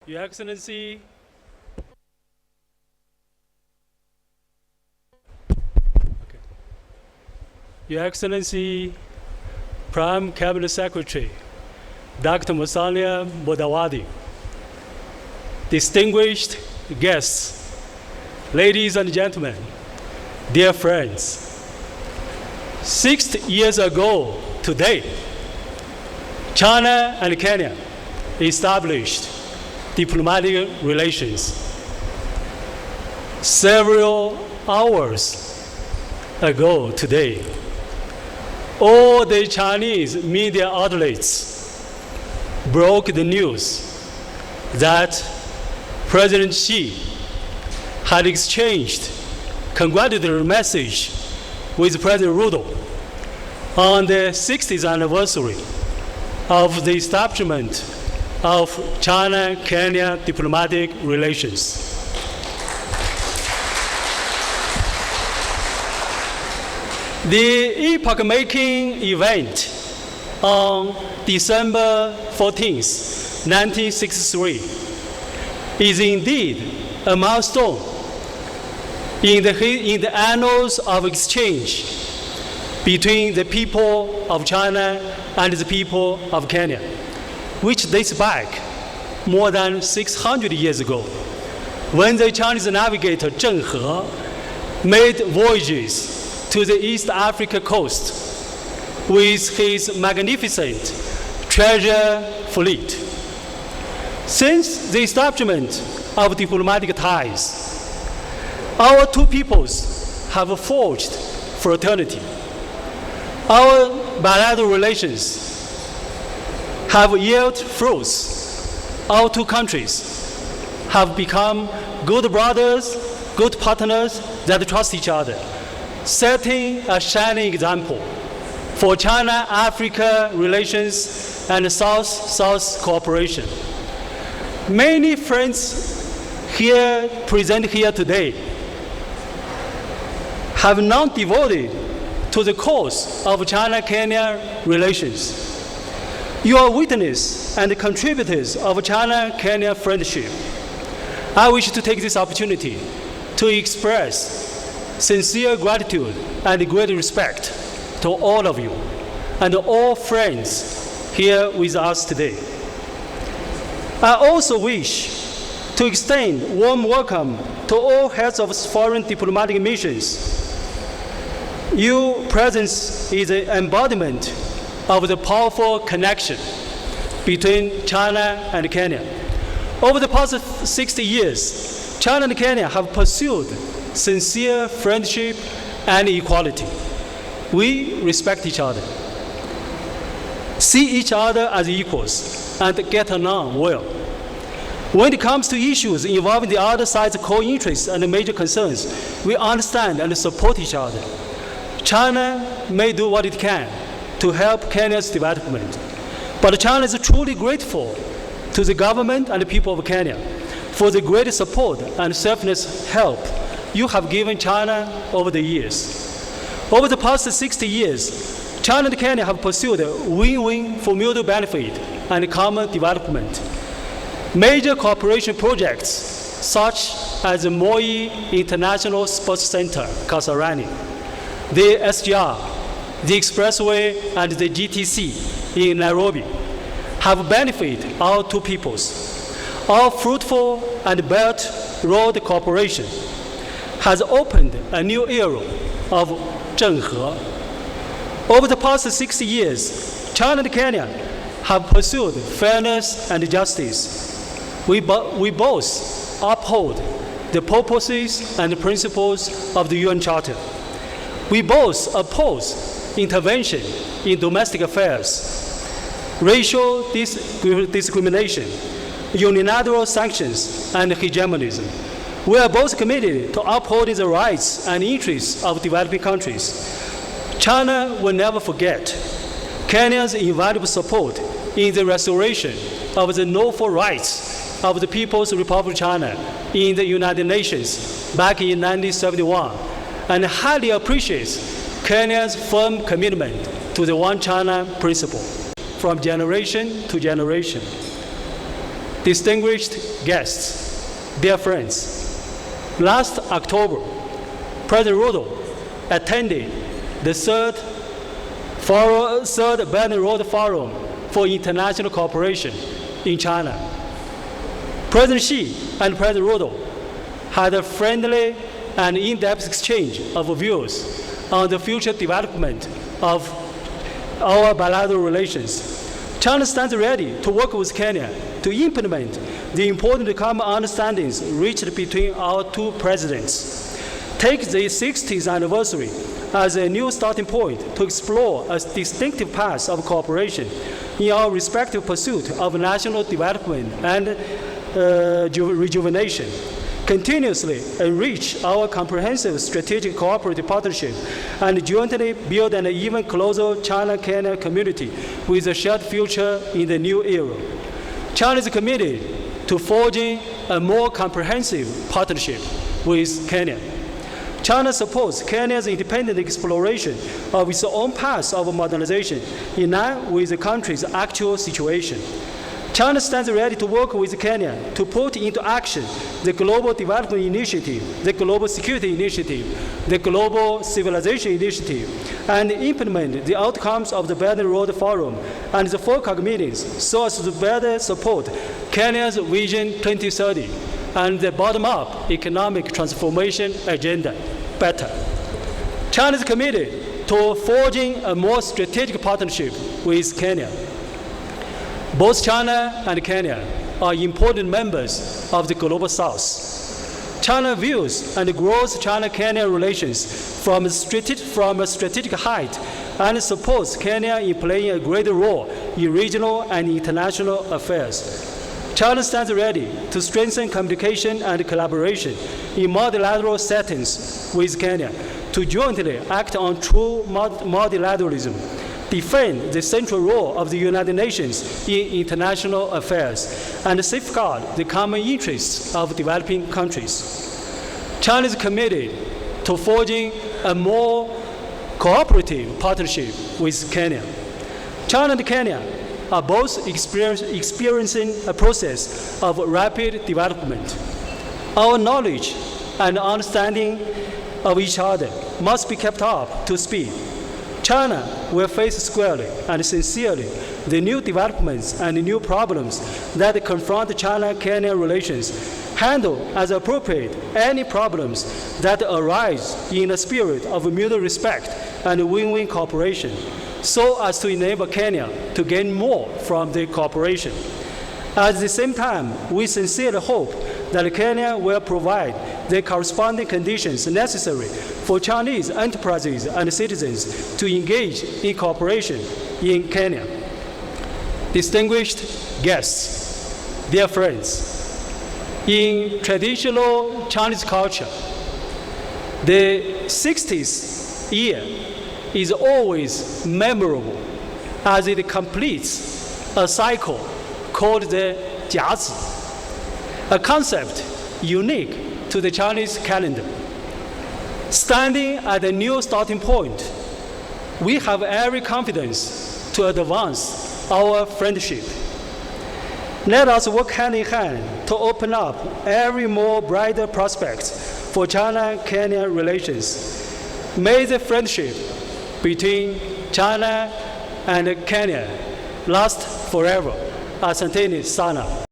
Your Excellency, Your Excellency, Prime Cabinet Secretary, Dr. Musalia Mudawadi, distinguished guests, ladies and gentlemen, dear friends, 6 years ago today, China and Kenya established diplomatic relations. Several hours ago today, all the Chinese media outlets broke the news that President Xi had exchanged congratulatory message with President Ruto on the 60th anniversary of the establishment of China-Kenya diplomatic relations. The epoch-making event on December 14th, 1963 is indeed a milestone in the annals of exchange between the people of China and the people of Kenya, which dates back more than 600 years ago, when the Chinese navigator Zheng He made voyages to the East Africa coast with his magnificent treasure fleet. Since the establishment of diplomatic ties, our two peoples have forged fraternity. Our bilateral relations have yielded fruits. Our two countries have become good brothers, good partners that trust each other, setting a shining example for China-Africa relations and South-South cooperation. Many friends present here today have now devoted to the cause of China-Kenya relations. You are witnesses and contributors of China-Kenya friendship. I wish to take this opportunity to express sincere gratitude and great respect to all of you and all friends here with us today. I also wish to extend warm welcome to all heads of foreign diplomatic missions. Your presence is an embodiment of the powerful connection between China and Kenya. Over the past 60 years, China and Kenya have pursued sincere friendship and equality. We respect each other, see each other as equals, and get along well. When it comes to issues involving the other side's core interests and major concerns, we understand and support each other. China may do what it can to help Kenya's development, but China is truly grateful to the government and the people of Kenya for the great support and selfless help you have given China over the years. Over the past 60 years, China and Kenya have pursued a win-win for mutual benefit and common development. Major cooperation projects such as the Moi International Sports Center, Kasarani, the SGR, the Expressway, and the GTC in Nairobi have benefited our two peoples. Our fruitful and Belt Road cooperation has opened a new era of Zheng He. Over the past 60 years, China and Kenya have pursued fairness and justice. We both uphold the purposes and principles of the UN Charter. We both oppose intervention in domestic affairs, racial discrimination, unilateral sanctions, and hegemonism. We are both committed to upholding the rights and interests of developing countries. China will never forget Kenya's invaluable support in the restoration of the lawful rights of the People's Republic of China in the United Nations back in 1971, and highly appreciates Kenya's firm commitment to the One China principle from generation to generation. distinguished guests, dear friends, last October, President Ruto attended the third Belt and Road Forum for International Cooperation in China. President Xi and President Ruto had a friendly and in-depth exchange of views on the future development of our bilateral relations. China stands ready to work with Kenya to implement the important common understandings reached between our two presidents. Take the 60th anniversary as a new starting point to explore a distinctive path of cooperation in our respective pursuit of national development and rejuvenation. Continuously enrich our comprehensive strategic cooperative partnership and jointly build an even closer China-Kenya community with a shared future in the new era. China is committed to forging a more comprehensive partnership with Kenya. China supports Kenya's independent exploration of its own path of modernization in line with the country's actual situation. China stands ready to work with Kenya to put into action the Global Development Initiative, the Global Security Initiative, the Global Civilization Initiative, and implement the outcomes of the Belt and Road Forum and the FOCAC meetings so as to better support Kenya's Vision 2030 and the bottom-up economic transformation agenda better. China is committed to forging a more strategic partnership with Kenya. Both China and Kenya are important members of the Global South. China views and grows China-Kenya relations from a strategic height and supports Kenya in playing a greater role in regional and international affairs. China stands ready to strengthen communication and collaboration in multilateral settings with Kenya to jointly act on true multilateralism, defend the central role of the United Nations in international affairs, and safeguard the common interests of developing countries. China is committed to forging a more cooperative partnership with Kenya. China and Kenya are both experiencing a process of rapid development. Our knowledge and understanding of each other must be kept up to speed. China will face squarely and sincerely the new developments and new problems that confront China-Kenya relations, handle as appropriate any problems that arise in a spirit of mutual respect and win-win cooperation, so as to enable Kenya to gain more from the cooperation. At the same time, we sincerely hope that Kenya will provide the corresponding conditions necessary for Chinese enterprises and citizens to engage in cooperation in Kenya. Distinguished guests, dear friends, in traditional Chinese culture, the 60th year is always memorable as it completes a cycle called the Jiazi, a concept unique to the Chinese calendar. Standing at a new starting point, we have every confidence to advance our friendship. Let us work hand in hand to open up every more brighter prospects for China-Kenya relations. May the friendship between China and Kenya last forever. Asanteni sana.